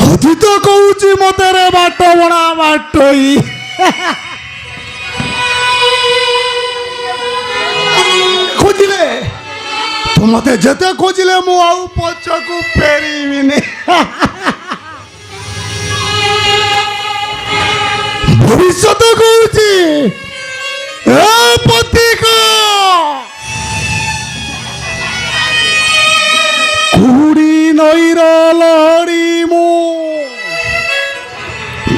ଅଧିତ କହୁଛି ମତେ ରେ ବାଟ ବଣା ବାଟୋଇ ଖୋଜିଲେ ତୁ ମତେ ଯେତେ ଖୋଜିଲେ ମୁଁ ଆଉ ପଛକୁ ଫେରିବିନି। ଭବିଷ୍ୟତ କହୁଛି ଏ ପତିକ କୁହୁଡ଼ି ନଈର ଲହରୀ ମୁଁ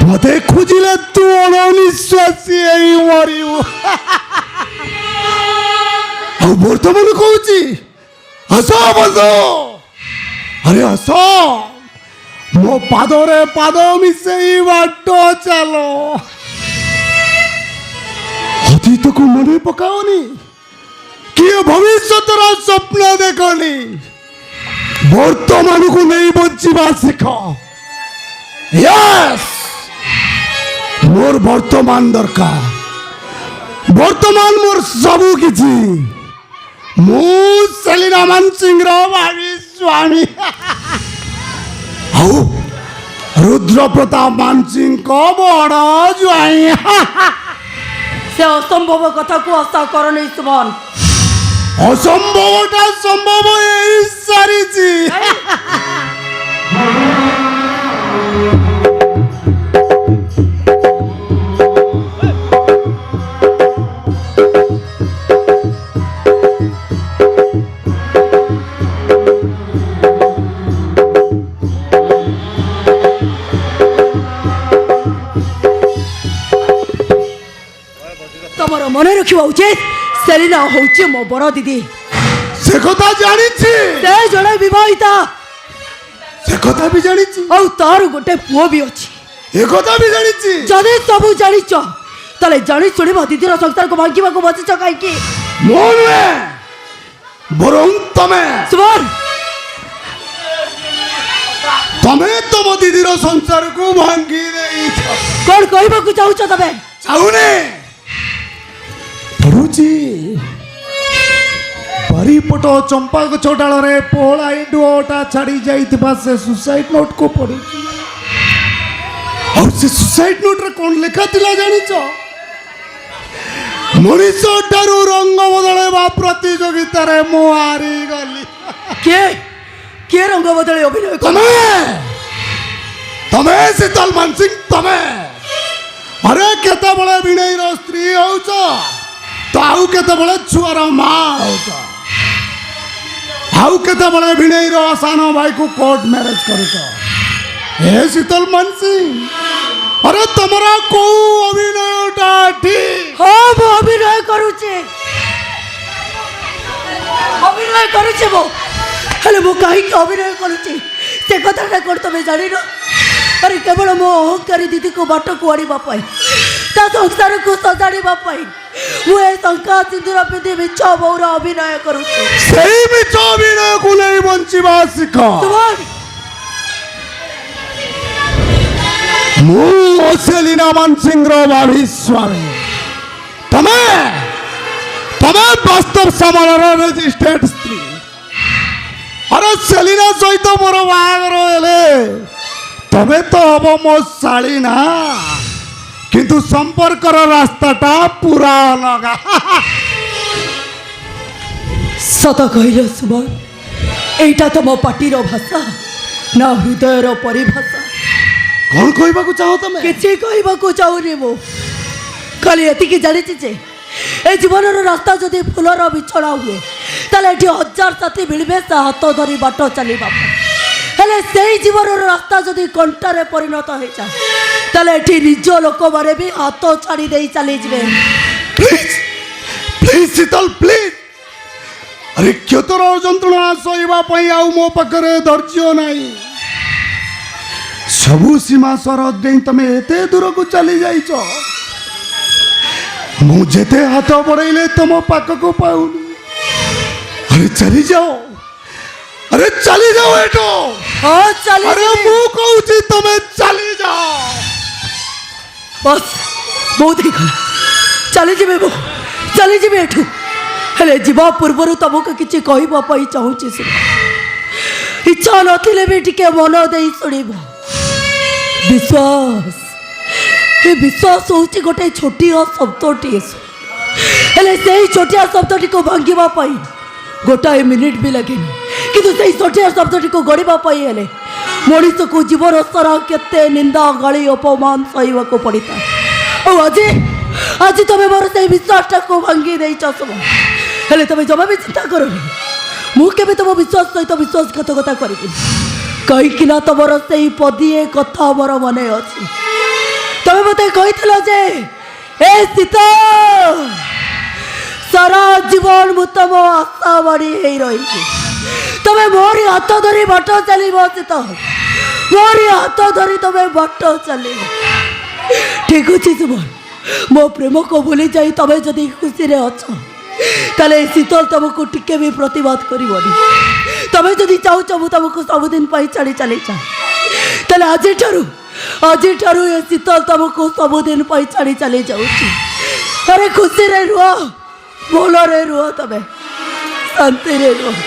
ମତେ ଖୋଜିଲେ ତୁ ଅଣନିଶ୍ୱାସୀ ହେଇ ମରିବୁ। ଆଉ ବର୍ତ୍ତମାନ କହୁଛି ଆସ ବନ୍ଧୁ, ଆରେ ଆସ ମୋ ପାଦରେ ପାଦ ମିଶେଇ ବାଟ ଚାଲ। ଅତୀତକୁ ମନେ ପକାଓନି, କିଏ ଭବିଷ୍ୟତର ସ୍ୱପ୍ନ ଦେଖନି, ବର୍ତ୍ତମାନକୁ ନେଇ ବଞ୍ଚିବା ଶିଖ। ୟେସ୍, ମୋର ବର୍ତ୍ତମାନ ଦରକାର, ବର୍ତ୍ତମାନ ମୋର ସବୁ କିଛି। ମୁଁ ସେଲିନା ମାନସିଂର ଭାବି ସ୍ୱାମୀ ଆଉ ରୁଦ୍ର ପ୍ରତାପ ମାନସିଂଙ୍କ ବଡ଼ ଜ୍ୱାଇଁ। ସେ ଅସମ୍ଭବ କଥାକୁ ଆଶା କରନି ସୁମନ। ଅସମ୍ଭବଟା ସମ୍ଭବ ହେଇ ସାରିଛି। ତମର ମନେ ରଖିବା ଉଚିତ, ସେଲିନା ହଉଛି ମୋ ବଡ ଦିଦି। ସେ କଥା ଜାଣିଛି, ସେ ଜଣେ ବିବାହିତା, ସେ କଥା ବି ଜାଣିଛି, ଆଉ ତାର ଗୋଟେ ପୁଅ ବି ଅଛି। ଏ କଥା ବି ଜାଣିଛି। ଯଦି ସବୁ ଜାଣିଛ ତାହେଲେ ଜାଣି ଶୁଣିବ ଦିଦିର ସଂସାରକୁ ଭାଙ୍ଗିବାକୁ ବସିଛ କାହିଁକି? ମୁଁ ନୁହେଁ, ବରଂ ତମେ ତମେ ତମ ଦିଦିର ସଂସାରକୁ ଭାଙ୍ଗି ଦେଇଛ। କଣ କହିବାକୁ ଚାହୁଁଛ ତମେ? ଚାହୁଁନି, ପଢୁଛି ବାରିପଟ ଚମ୍ପା ଗଛ ଡାଳରେ ପୋହଳା ଇଣ୍ଡୁଅଟା ଛାଡ଼ି ଯାଇଥିବା ସେ ସୁସାଇଡ୍ ନୋଟକୁ ପଢୁଛି। ଆଉ ସେ ସୁସାଇଡ୍ ନୋଟରେ କଣ ଲେଖା ଥିଲା ଜାଣିଛ? ମଣିଷ ଠାରୁ ରଙ୍ଗ ବଦଳେଇବା ପ୍ରତିଯୋଗିତାରେ ମୁଁ ହାରିଗଲି। କିଏ ରଙ୍ଗ ବଦଳି ଅଭିନୟ? ତମେ ତମେ ଶୀତଲ ମାନସିଂ, ତମେ। ଆରେ କେତେବେଳେ ଭିଣେଇର ସ୍ତ୍ରୀ ହଉଛ ତ ଆଉ କେତେବେଳେ ଛୁଆର ମା ହଉଛ, ଆଉ କେତେବେଳେ ଭିଣେଇର ସାନ ଭାଇକୁ କୋର୍ଟ ମ୍ୟାରେଜ କରୁଛ। ଏ ଶୀତଲ ମାନସିଂ, ଆରେ ତମର କୋଉ ଅଭିନୟଟା ଠିକ? ହଁ, ମୁଁ ଅଭିନୟ କରୁଛି ମୁଁ, ହେଲେ ମୁଁ କାହିଁକି ଅଭିନୟ କରୁଛି ସେ କଥାଟା କଣ ତମେ ଜାଣିନ? ଆରେ କେବଳ ମୋ ଅହଙ୍କାରୀ ଦିଦିକୁ ବାଟକୁ ଆଣିବା ପାଇଁ, ତା ସଂସାରକୁ ସଜାଡ଼ିବା ପାଇଁ ମୁଁ ଏ ଶଙ୍ଖା ସିନ୍ଦୁର ପିନ୍ଧି ମିଛ ବୋଉର ଅଭିନୟ କରୁଛି। ସେଇ ମିଛ ଅଭିନୟକୁ ନେଇ ବଞ୍ଚିବା ଶିଖ। ମୁଁ ସେଲିନା ମାନସିଂର ଭାବି ସ୍ୱାମୀ, ତମେ ବାସ୍ତବ ସମାନର ରେଜିଷ୍ଟ୍ରେଡ ସ୍ତ୍ରୀ। ଆରେ ସେଲିନା ସହିତ ମୋର ବାହାଘର ହେଲେ ତମେ ତ ହବ ମୋ ଶାଳୀ ନା, କିନ୍ତୁ ସମ୍ପର୍କର ରାସ୍ତାଟା ପୁରା ଅଲଗା। ସତ କହିଲ ସୁମନ, ଏଇଟା ତମ ପାଟିର ଭାଷା ନା ହୃଦୟର ପରିଭାଷା? କଣ କହିବାକୁ ଚାହଁ ତମେ? କିଛି କହିବାକୁ ଚାହୁଁନି ମୁଁ, ଖାଲି ଏତିକି ଜାଣିଛି ଯେ ଏ ଜୀବନର ରାସ୍ତା ଯଦି ଫୁଲର ବିଛଣା ହୁଏ ତାହେଲେ ଏଠି ହଜାର ସାଥୀ ମିଳିବେ ସେ ହାତ ଧରି ବାଟ ଚାଲିବା ପାଇଁ। ହେଲେ ସେଇ ଜୀବନର ରାସ୍ତା ଯଦି କଣ୍ଟାରେ ପରିଣତ ହେଇଯାଏ ତାହେଲେ ଏଠି ନିଜ ଲୋକମାନେ ବି ହାତ ଛାଡ଼ି ଦେଇ ଚାଲିଯିବେ। Please please Sheetal please. ଆରେ କ୍ଷତର ଯନ୍ତ୍ରଣା ସହିବା ପାଇଁ ଆଉ ମୋ ପାଖରେ ଧୈର୍ଯ୍ୟ ନାହିଁ। ସବୁ ସୀମା ସରହଦ ଦେଇ ତମେ ଏତେ ଦୂରକୁ ଚାଲି ଯାଇଛ, ମୁଁ ଯେତେ ହାତ ବଢେଇଲେ ତମ ପାଖକୁ ପାଉନି। ଆରେ ଚାଲି ଯାଅ, अरे चली जाओ एटो हाँ चली अरे जिबी। मु कहूची तमे चली जाओ बस बहुत ही गला चली जिबे मु चली जिबे एठू हेले जीवा पूर्व तुमको किसी कहवाई चाहूँगी शुण इच्छा नथिले भी टिके मन दे शुणव विश्वास ये विश्वास हूँ गोटे छोटिया शब्दटी हेले से छोटिया शब्दटी को भांगा गोटाए मिनिट भी लगे किंतु से छोटिया शब्दटी को गढ़ापी हेले मनीष को जीवन सारा केते निंदा गाली अपमान सहवा को पड़ी था और आज आज तुम्हें मोर से विश्वास को भांगी दे सब हेले तुम जमा भी चिंता कर मुझे तुम विश्वास सहित विश्वासघातकता करी कहीं तुम से पदिए कथा मोर मन अच्छी तुम मत कही ए सीता सारा जीवन मु तुम आशा बाड़ी रही तुम्हें मोरी हाथ धरी बाट चल सीता मोरी हाथ धरी तुम्हें बाट चल ठीक अच्छे सुमन मो प्रेम को भूली जाई तुम्हें जदि खुशी रे अछ ताले शीतल तुमको टिके भी प्रतिवाद करबनी तुम्हें जदि चाहूच मु तुमको सबुदिन छाड़ी चली जा ताले आज ये शीतल तुमको सबुदिन छाड़ी चली जाऊँ अरे खुशी रे रुह भल रे रुह तमें शांति रे रुह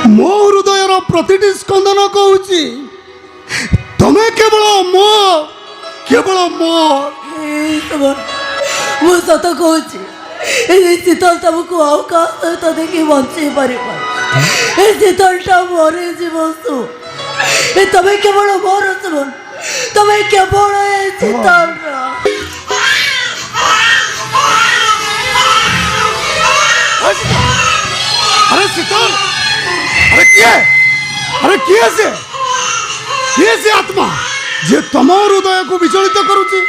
मो हृदयर प्रतिटी स्कंदन कहूची तमे केवल मो मु सत कहूँ शीतल तुमको आउ का सहित देखी बचे पार शीतलटा मरी जीवसु तमें केवल मोर सुन तमें केवल शीतल अरे शीतल अरे किए से आत्मा जे तम हृदय को विचलित करुची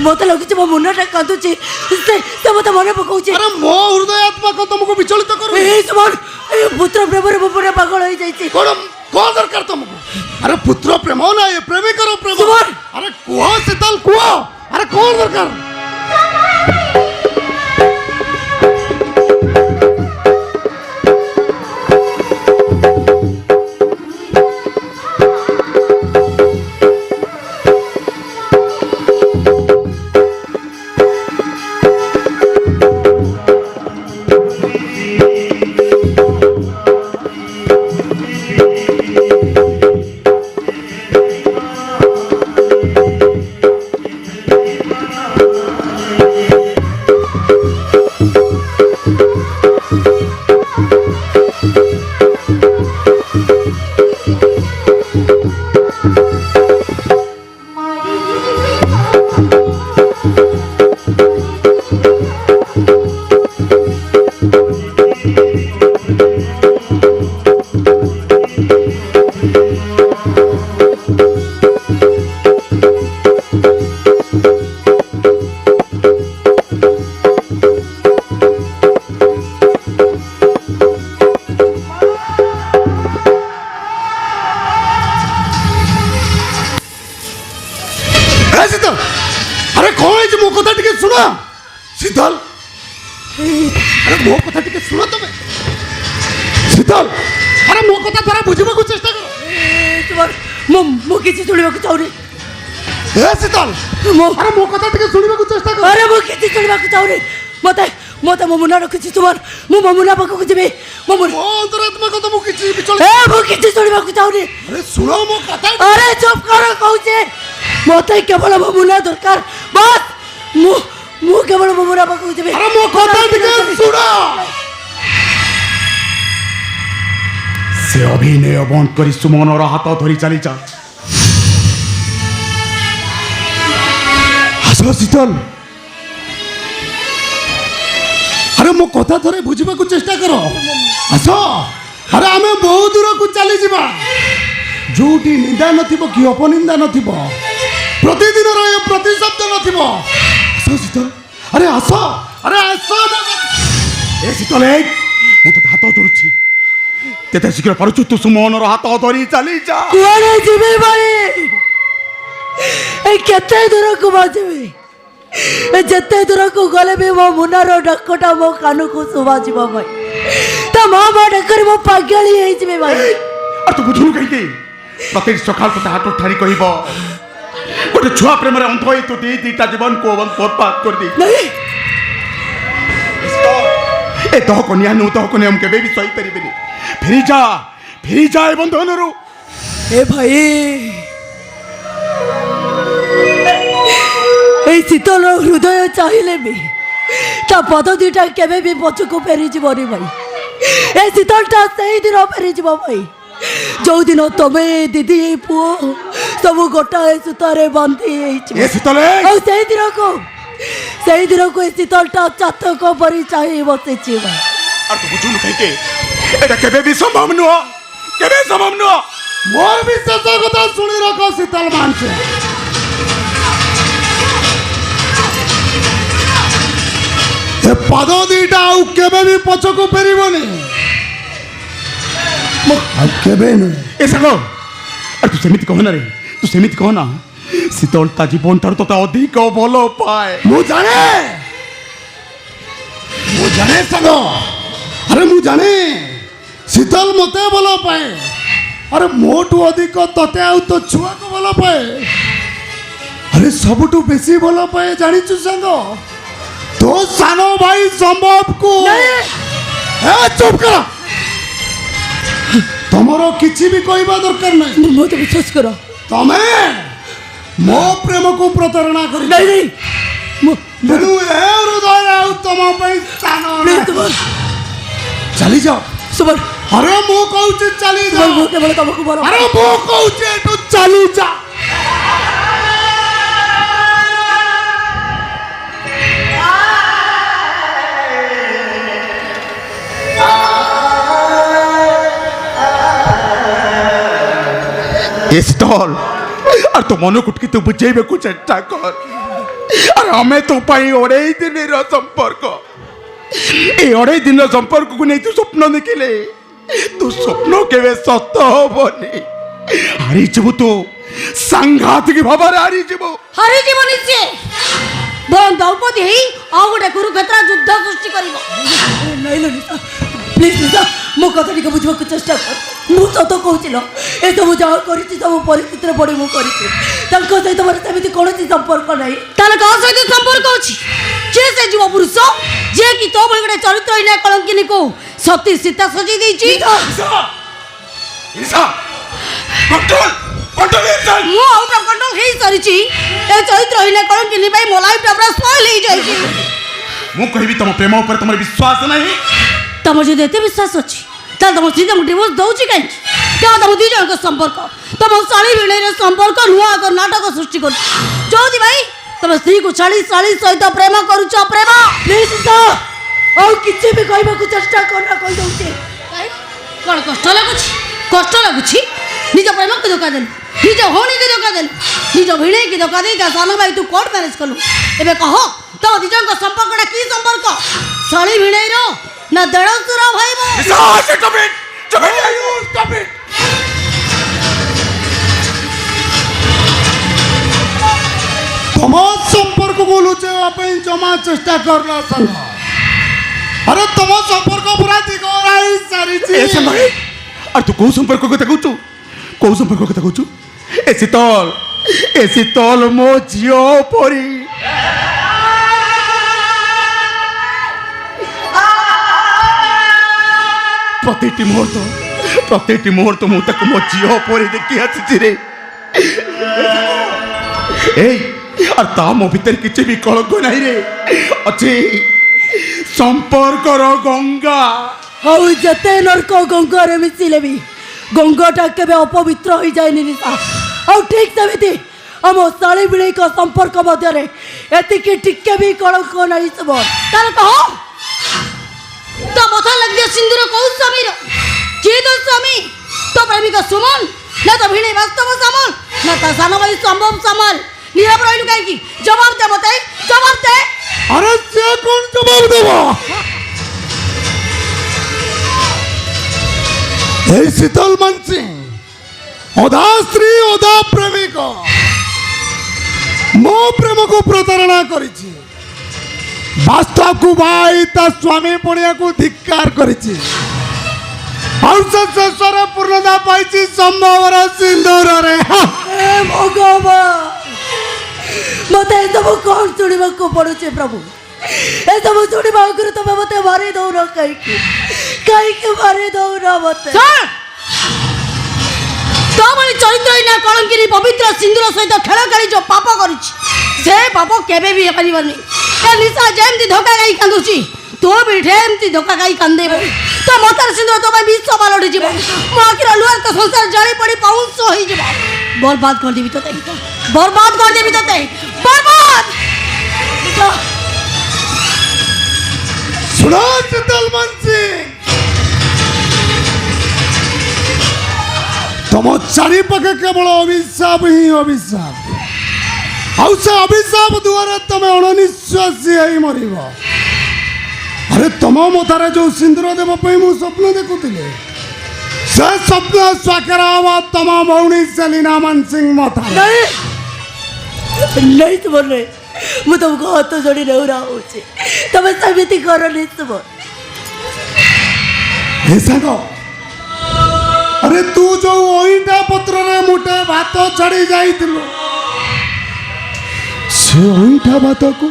मत लगुच मो मुन्नाटा कांदुची से मत मन पकाउची अरे मो हृदय आत्मा को तुमको विचलित करू पुत्र प्रेम रे पुरे पागल हो जाई कौन दरकार तुमको अरे पुत्र प्रेम ना ये प्रेमिकर प्रेम अरे कुह शीतल कुह अरे कौन दरकार अरे कौन है मो कथा टिके सुनो शीतल अरे मो कथा टिके सुनो तुम शीतल अरे मो कथा थोड़ा बुझिबा को चेष्टा करो मो किसी सुनिबा को चाहूनी ए शीतल अरे मो कथा टिके सुनिबा को चेष्टा करो अरे मो किसी सुनिबा को चाहूनी मते मते मो मुना रखछि तुमर मो मुना पाखो को जेबे मो अंतरात्मा को तुम किछि विचलित ए मो किसी सुनिबा को चाहूनी अरे सुनो मो कथा अरे चुप करो कहूचे मते केवल मो मुना दरकार बस मु केवल मो मुना पाखो को जेबे अरे मो कथा टिके सुनो से अभिनय बंद करी सुमनर हाथ धरी चली जा आस शीतल আরে মো কথা ধরে বুঝিବାକୁ চেষ্টা কর আস আরে আমি বহু দূরକୁ ଚାଲିଯିବା ଯୋଉଠି ନିନ୍ଦା ନଥିବ କି ଅପନିନ୍ଦା ନଥିବ ପ୍ରତିଦିନର ଏ ପ୍ରତିଶବ୍ଦ ନଥିବ ଆସ ଶୀତଲ ଆରେ ଆସ ଆରେ ଆସ ଏ ଶୀତଲ ମୁଁ ତୋତେ ହାତ ଧରୁଛି କେତେ ଶୀଘ୍ର ପାରୁଛୁ ତୁ ସୁମନର ହାତ ଧରି ଚାଲି ଯା କୁଆଡ଼େ ଯିବି ଭାଇ ଏ କେତେ ଦୂରକୁ ଯିବି ଯେତେ ଦୂରକୁ ଗଲେ ବି ମୋ ମୁନାର ଡାକଟା ମୋ କାନକୁ ଶୁଭାଯିବ ଭାଇ ତା ମା ଡାକରେ ମୋ ପାଗଳି ହେଇଯିବି ଭାଇ আর তো বুঝুনু কাইকে প্রত্যেক সকাল তোতে হাত ঠারি কহিব গোটে ছুয়া প্রেমরে অন্ধ হই তো দিটা জীবন কো বরবাদ করে দি नहीं এ দহ কনিয়া নু দহ কনিয়া কেবে বি সই পারিবেনি ফেরি যা এ বন্ধনরু ए भाई এই শীতল হৃদয় চাহিলে বি তা পদ দুইটা কেবে বি পছকু ফেরি যাবনি ভাই এই শীতলটা সেই দিন ফেরি যাব ভাই ଯୋଉଦିନ ତମେ ଦିଦି ପୁଅ ସବୁ ଗୋଟାଏ ସୂତାରେ ବାନ୍ଧି ହେଇଛି এ শীতলে ଆଉ ସେଇ ଦିନକୁ ଏ ଶୀତଳଟା ଚାତକ ପରି ଚାହିଁ ବସିଛି ଭାଇ আর তো বুঝুনু কাইকে এটা কেবে বি সম্ভব নুহ কেবে সম্ভব নুহ মোর বিশ্বাস কথা শুনি রাখ শীতল মানছে এ পাদ দুইটা আউ কেবে বি পছকু ফেরিবনি কেবে নয় এ সাঙ্গ আর তুই সেমিতি কহ না রে তুই সেমিতি কহ না শীতল তা জীবন ঠার তোতে অধিক ভাল পায় মু জানে সাঙ্গ আরে মু জানে শীতল মতে ভাল পায় আরে মোটু অধিক তোতে আউ তো ছুয়াকে ভাল পায় আরে সবুঠু বেশি ভাল পায় জানিছু সাঙ্গ তো সানো ভাই সম্ভব কু এ চুপ কর ତମର କିଛି ବି କହିବା ଦରକାର ନାହିଁ ମୋତେ ବିଶ୍ୱାସ କର ତମେ ମୋ ପ୍ରେମକୁ ପ୍ରତାରଣା କରି ନାଇଁ ନାଇଁ ତେଣୁ ଏ ହୃଦୟ ଆଉ ତମ ପାଇଁ ସ୍ଥାନ ଚାଲି ଯାଅ ସୁମନ ଆରେ ମୁଁ କହୁଛି ଚାଲି ସୁମନ ଯାଅ ମୁଁ କେବଳ ତମକୁ ଭଲ ଆରେ ମୁଁ କହୁଛି ଏଠୁ ଚାଲି ଯା স্থল আর তো মন কুটকি তু বুঝাইবাকু চেষ্টা কর আর আমি তো পাই অড়াই দিনের সম্পর্ক এই অড়াই দিনের সম্পর্কକୁ নেই তু স্বপ্ন দেখিলে তু স্বপ্ন কেবে সত্য হবনি হারিଯିବୁ তু সাংঘাতিক ভাବରେ হারিଯିବୁ ନିଶ୍ଚୟ ବରଂ ଦ୍ରୌପଦୀ ହେଇ ଆଉ ଗୋଟେ କୁରୁକ୍ଷେତ୍ର ଯୁଦ୍ଧ ସୃଷ୍ଟି କରିବ ନାଇଁ ନିଶା ପ୍ଲିଜ ନିଶା ମୋ କଥା ଟିକେ ବୁଝିବାକୁ ଚେଷ୍ଟା କର ମୁଁ ସତ କହୁଛି ଲୋ ଏସବୁ ଯାହା କରିଛି ସବୁ ପରିସ୍ଥିତିରେ ପଡ଼ି ମୁଁ କରିଛି ତାଙ୍କ ସହିତ ମୋର ସେମିତି କୌଣସି ସମ୍ପର୍କ ନାହିଁ ତାହେଲେ କାହା ସହିତ ସମ୍ପର୍କ ଅଛି ଯେ ସେ ଯୁବ ପୁରୁଷ ଯିଏ କି ତୋ ଭଳି ଗୋଟେ ଚରିତ୍ରହୀନ କଳଙ୍କିନୀକୁ ସତୀ ସୀତା ସଜେଇ ଦେଇଛି ମୁଁ ଆଉଟ୍ ଅଫ୍ କଣ୍ଟ୍ରୋଲ ହେଇସାରିଛି ଏ ଚରିତ୍ରହୀନ କଳଙ୍କିନୀ ପାଇଁ ମୋ ଲାଇଫ୍ଟା ପୁରା ସ୍ପଏଲ୍ ହେଇଯାଇଛି ମୁଁ କହିବି ତମ ପ୍ରେମ ଉପରେ ତମର ବିଶ୍ୱାସ ନାହିଁ ତମର ଯଦି ଏତେ ବିଶ୍ୱାସ ଅଛି ତାହେଲେ ତମ ସ୍ତ୍ରୀ ତମକୁ ଡିଭୋର୍ସ ଦେଉଛି କାହିଁକି କେବଳ ତମ ଦୁଇ ଜଣଙ୍କ ସମ୍ପର୍କ ତମ ଶାଳୀ ଭିଣେଇର ସମ୍ପର୍କ ନୂଆ ଏକ ନାଟକ ସୃଷ୍ଟି କରୁଛି ଯୋଉଥିପାଇଁ ତମ ସ୍ତ୍ରୀକୁ ଶାଳୀ ସହିତ ପ୍ରେମ କରୁଛ ପ୍ରେମ ପ୍ଲିଜ୍ ଆଉ କିଛି ବି କହିବାକୁ ଚେଷ୍ଟା କରନା କହିଦେଉଛି କ'ଣ କଷ୍ଟ ଲାଗୁଛି ନିଜ ପ୍ରେମକୁ ଧୋକା ଦେଲୁ ନିଜ ଭଉଣୀକୁ ଧୋକା ଦେଲୁ ନିଜ ଭିଣେଇକି ଧୋକା ଦେଇ ତା ସାନ ଭାଇ ତୁ କୋର୍ଟ ମ୍ୟାରେଜ କଲୁ ଏବେ କହ ତମ ଦି ଜଣଙ୍କ ସମ୍ପର୍କଟା କି ସମ୍ପର୍କ ଶାଳୀ ଭିଣେଇର না দেড়শুরা ভাইব তোমার সম্পর্কକୁ লুচাଇବା ପାଇଁ ଜମା ଚେଷ୍ଟା କରନା ସାଙ୍ଗ আরে তোমার সম্পর্ক পুরা দিগরা হই সারিছি এ সাঙ্গ আর তুই কোন সম্পর্ক কথা কହୁଛୁ কোন সম্পর্ক কথা কହୁଛୁ এ শীতল ମୋ ଝିଅ ପରି প্রত্যেকটি মুহূর্ত ମୁଁ ତାକୁ ମୋ ଝିଅ ପରି ଦେଖି ଆସିଛି রে এই আর তা ମୋ ଭିତରେ କିଛି ବି କଳଙ୍କ ନାହିଁ ରେ ଅଛି ସମ୍ପର୍କର ଗଙ୍ଗା ଆଉ ଯେତେ ନର୍କ ଗଙ୍ଗାରେ ମିଶିଲେ ବି ଗଙ୍ଗାଟା କେବେ ଅପବିତ୍ର ହୋଇଯାଏନି ନିଶା ଆଉ ଠିକ୍ ସେମିତି ଆମ ଶାଳୀ ଭିଣେଇଙ୍କ ସମ୍ପର୍କ ମଧ୍ୟରେ ଏତିକି ଟିକେ ବି କଳଙ୍କ ନାହିଁ ସୁମନ ତାହେଲେ କହ तो मथा लग गया सिंदूर कौ स्वामी जे तो स्वामी तो प्रेमिक सुमन ना तो भिणे वास्तव सामल ना तो सानो भाई संभव सामल नीरव रहिलु काई की जवाब दे मते जवाब दे अरे से कौन जवाब देबो এই শীতল মানসি অধা স্ত্রী অধা প্রেমিক ମୋ ପ୍ରେମକୁ ପ୍ରତାରଣା କରିଛି ବାସ୍ତବକୁ ଭାଇ ତା ସ୍ୱାମୀ ପଣିଆକୁ ଧିକ୍କାର କରିଛି ଆଉ ସେ ଶେଷରେ ପୂର୍ଣ୍ଣତା ପାଇଛି ସମ୍ଭବର ସିନ୍ଦୁରରେ ଏ ଭଗବାନ ମତେ ଏସବୁ କଣ ଶୁଣିବାକୁ ପଡୁଛି ପ୍ରଭୁ ଏସବୁ ଶୁଣିବା ଆଗରୁ ତମେ ମତେ ମାରି ଦଉନ କାହିଁକି କାହିଁକି ମାରି ଦଉନ ମତେ ତମରି ଚରିତ୍ରହୀନ କଳଙ୍କିରୀ ପବିତ୍ର ସିନ୍ଦୁର ସହିତ ଖେଳ ଖେଳି ଯୋଉ ପାପ କରିଛି ସେ ପାପ କେବେ ବି ହେଇପାରିବନି ଏ ନିଶା ଯେମିତି ଧୋକା ଖାଇ କାନ୍ଦୁଛି ତୁ ବି ଏମିତି ଧୋକା ଖାଇ କାନ୍ଦେବ ତ ମତାର ସିନ୍ଦୁର ତୋ ପାଇଁ ବିଷ ପାଲଟି ଯିବ ମୋ ଆଖିର ଲୁହାରେ ତ ସଂସାର ଜାଳି ପଡ଼ି ପାଉଁଶ ହେଇଯିବ ବର୍ବାଦ କରିଦେବି ତତେ ବର୍ବାଦ କରିଦେବି ତତେ ବର୍ବାଦ ଶୁଣ ଶୀତଲ ମାନସୀ ତମ ଚାରିପାଖେ କେବଳ ଅଭିଶାପ ହିଁ ଅଭିଶାପ ଆଉ ସେ ଅଭିଶାପ ଦ୍ୱାରା ତମେ ଅଣନିଶ୍ୱାସୀ ହେଇ ମରିବ ଆରେ ତମ ମଥାରେ ଯୋଉ ସିନ୍ଦୁର ଦେବା ପାଇଁ ମୁଁ ସ୍ୱପ୍ନ ଦେଖୁଥିଲି ସେ ସ୍ୱପ୍ନ ସ୍ୱାକ୍ଷର ହବ ତମ ଭଉଣୀ ସେଲିନା ମାନସିଂ ମଥାରେ नहीं तुम नहीं ମୁଁ ତମକୁ ହାତ ଯୋଡ଼ି ନେଉରା ହଉଛି ତମେ ସେମିତି କରନି ତୁମ ହେ ସାଙ୍ଗ अरे तू जो ओइटा पत्र रे मुठे भात छड़ी जाइथिलु से ओइटा भात को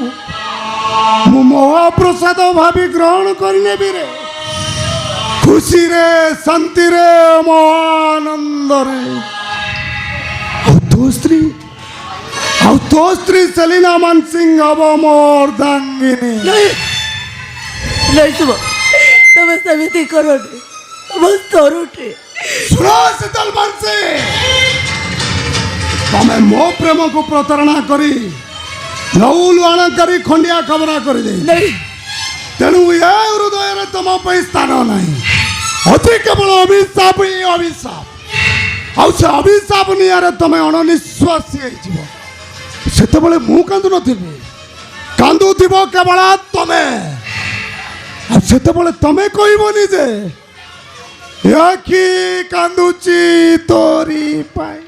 मु महाप्रसाद भाभी ग्रहण करने भी रे खुशी रे शांति रे महानंद रे आ तो स्त्री सेलिना मानसिंह हब मोर दांगिनी नहीं तुम सेମିତି करनी बस तरुटे सुनो शीतल मानसी तमे मो प्रेम को प्रतारणा करी लौलुआण करी खंडिया खबरा कर दे तेणु ये हृदय रे तुम स्थान नहीं अति केवल अभिशाप ही अभिशाप आउ से अभिशाप नियारे तुम अणनिश्वासी सेतबले मु कांदु नथिबी कांदुथिबो केवल तमे आ सेतबले तमे कहबोनी जे याकी कांदुची तोरी पाई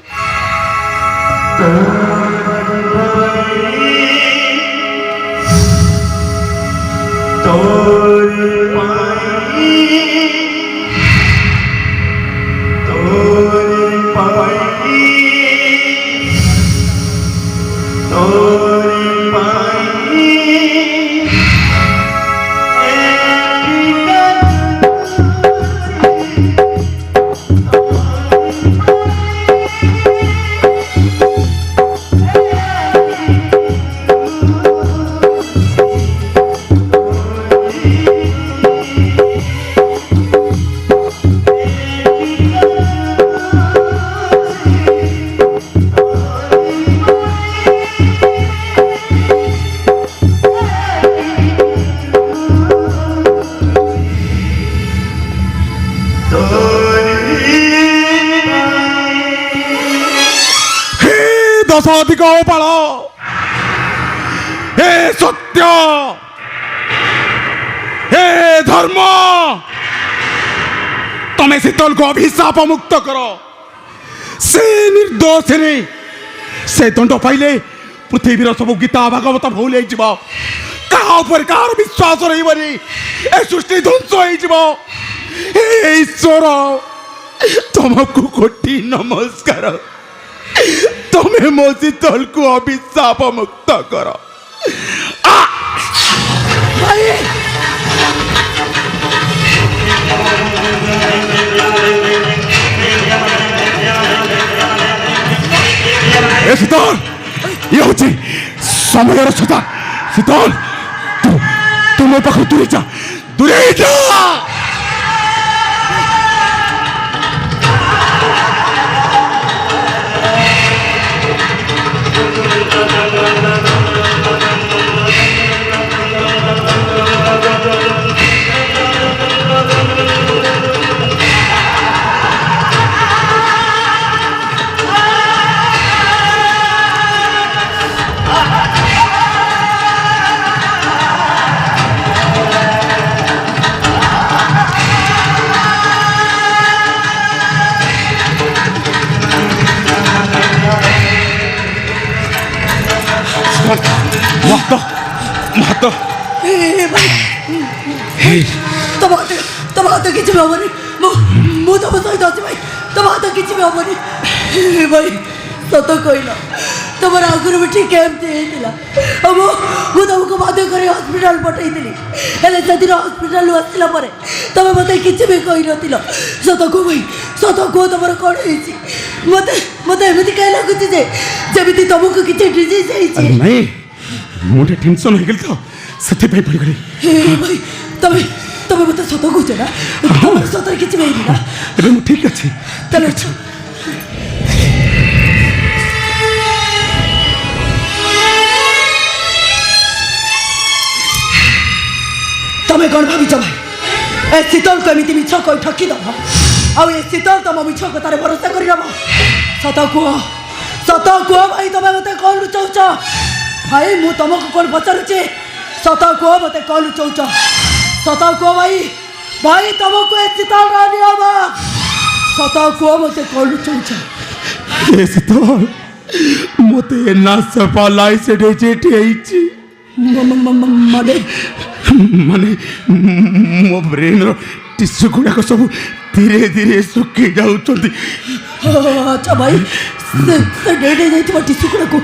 तोरी पाई तोरी पाई तोरी पाई दशाधिक पाल हे सत्य हे धर्म तमे शीतल को अभिशाप मुक्त कर से निर्दोषिनी से दंड पाइले पृथ्वीर सब गीता भागवत भूल कहार विश्वास रही ए सृष्टि ध्वंस हे ईश्वर तुमको कोटि नमस्कार तुम्हें मो शीतल को अभिशाप मुक्त कर शीतल ये हूँ समय सदा शीतल तू मो पाख दूरे जा दूरे जा ମାତ ମାତ ତମ ହାତ କିଛି ବି ହବନି। ମୁଁ ତମ ସହିତ ଅଛି ଭାଇ। ତମ ହାତ କିଛି ବି ହବନି ଭାଇ। ସତ କହିଲ ତମର ଆଗରୁ ବି ଠିକ୍ ଏମିତି ହେଇଥିଲା। ମୁଁ ତମକୁ ବାଧ୍ୟ କରି ହସ୍ପିଟାଲ ପଠେଇଥିଲି, ହେଲେ ସେଦିନ ହସ୍ପିଟାଲରୁ ଆସିଲା ପରେ ତମେ ମୋତେ କିଛି ବି କହିନଥିଲ। ସତ କୁହ ଭାଇ, ସତ କୁହ ତମର କ'ଣ ହେଇଛି? ମୋତେ ଏମିତି କାହିଁ ଲାଗୁଛି ଯେ ଯେମିତି ତମକୁ କିଛି ଡିଜିଜ୍ ହେଇଛି। ନାଇଁ ମୁଁ ଟିକେ ଟେନସନ୍ ହେଇଗଲି ତ ସେଥିପାଇଁ ପଡ଼ିଗଲି। ଭାଇ ତମେ ମୋତେ ସତ କହୁଛ ନା? ତମର ସତରେ କିଛି ବି ହେଇନି ନା? ଏବେ ମୁଁ ଠିକ୍ ଅଛି। ତାହେଲେ ତମେ କ'ଣ ଭାବିଛ ଭାଇ? ଏ ଶୀତଳକୁ ଏମିତି ମିଛ କହି ଠକିଦବ? ଆଉ ଏ ଶୀତଳ ତମ ମିଛ କଥାରେ ଭରସା କରିନବ? ସତ କୁହ ଭାଇ, ତମେ ମୋତେ କ'ଣ ଲୁଚାଉଛ? ଭାଇ ମୁଁ ତମକୁ କ'ଣ ପଚାରୁଛି? ସତ କୁହ ମୋତେ କ'ଣ ଲୁଚାଉଛ? ସତ କୁହ ଭାଇ ତମକୁ ଏ ଶୀତଳ ନିୟମ। ସତ କୁହ ମୋତେ କ'ଣ ଲୁଚାଉଛ? ଏ ଶୀତଳ ମୋତେ ଏନାସେଫାଲାଇଟିସ୍ ହେଇଛି। ମାନେ ମୋ ବ୍ରେନ୍ର ଟିସ୍ୟୁ ଗୁଡ଼ାକ ସବୁ ଧୀରେ ଧୀରେ ଶୁଖି ଯାଉଛନ୍ତି। ଆଚ୍ଛା ଭାଇ, ସେ ଡେଡ୍ ହେଇଯାଇଥିବା ଟିସ୍ୟୁ ଗୁଡ଼ାକୁ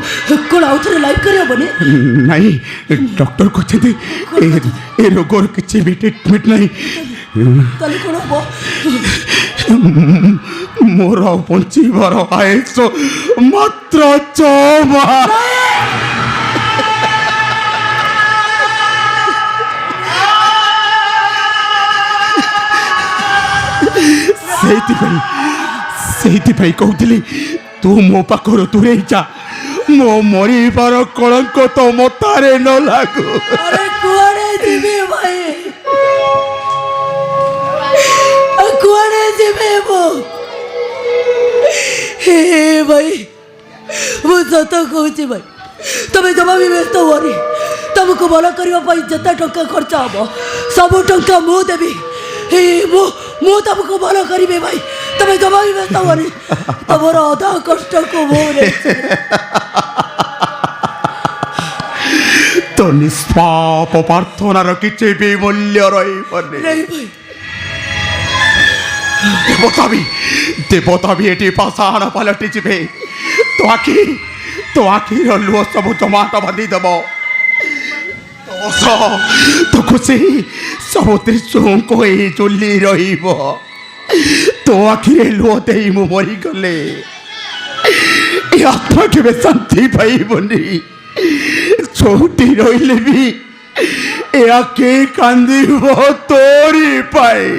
କ'ଣ ଆଉ ଥରେ ଲାଇଭ୍ କରିହେବନି? ନାଇଁ, ଡକ୍ଟର କହିଛନ୍ତି ଏ ରୋଗର କିଛି ବି ଟ୍ରିଟମେଣ୍ଟ ନାହିଁ। ତାହେଲେ କ'ଣ ହବ? ମୋର ବଞ୍ଚିବାର ଆୟୁଷ ମାତ୍ର 6 ମାସ। ସେଇଥିପାଇଁ କହୁଥିଲି ତୁ ମୋ ପାଖରୁ ଦୂରେଇ ଯା, ମୋ ମରିବାର କଳଙ୍କ ତ ମଥାରେ ନ ଲାଗୁ। ଆରେ କୁଆଡ଼େ ଯିବି ଭାଇ? କୁଆଡ଼େ ଯିବି ମୁଁ? ହେ ଭାଇ, ମୁଁ ସତ କହୁଛି ଭାଇ, ତମେ ଜମା ବି ବ୍ୟସ୍ତ ହୁଅନି। ତମକୁ ଭଲ କରିବା ପାଇଁ ଯେତେ ଟଙ୍କା ଖର୍ଚ୍ଚ ହବ ସବୁ ଟଙ୍କା ମୁଁ ଦେବି। ମୁଁ ତମକୁ ଭଲ କରିବି ଭାଇ, ତମେ ଜମା ବି ବ୍ୟସ୍ତ ହୁଅନି। ତମର ଅଧା କଷ୍ଟକୁ ମୁଁ ତ ନିଷ୍ପାପ ପ୍ରାର୍ଥନାର କିଛି ବି ମୂଲ୍ୟ ରହିବନି। ଦେବତା ବି ଏଠି ପାଷାଣ ପାଲଟି ଯିବେ। ତୋ ଆଖିର ଲୁହ ସବୁ ଜମାଟ ବାନ୍ଧିଦେବ। ତ ଖୁସି ସବୁ ତ୍ରିଶୁଙ୍କ ହେଇ ଚୁଲି ରହିବ। ତୋ ଆଖିରେ ଲୁହ ଦେଇ ମୁଁ ମରିଗଲେ ଏ ଆତ୍ମା କେବେ ଶାନ୍ତି ପାଇବନି। ଯୋଉଠି ରହିଲେ ବି ଏ ଆଖି କାନ୍ଦିବ ତୋରି ପାଇଁ।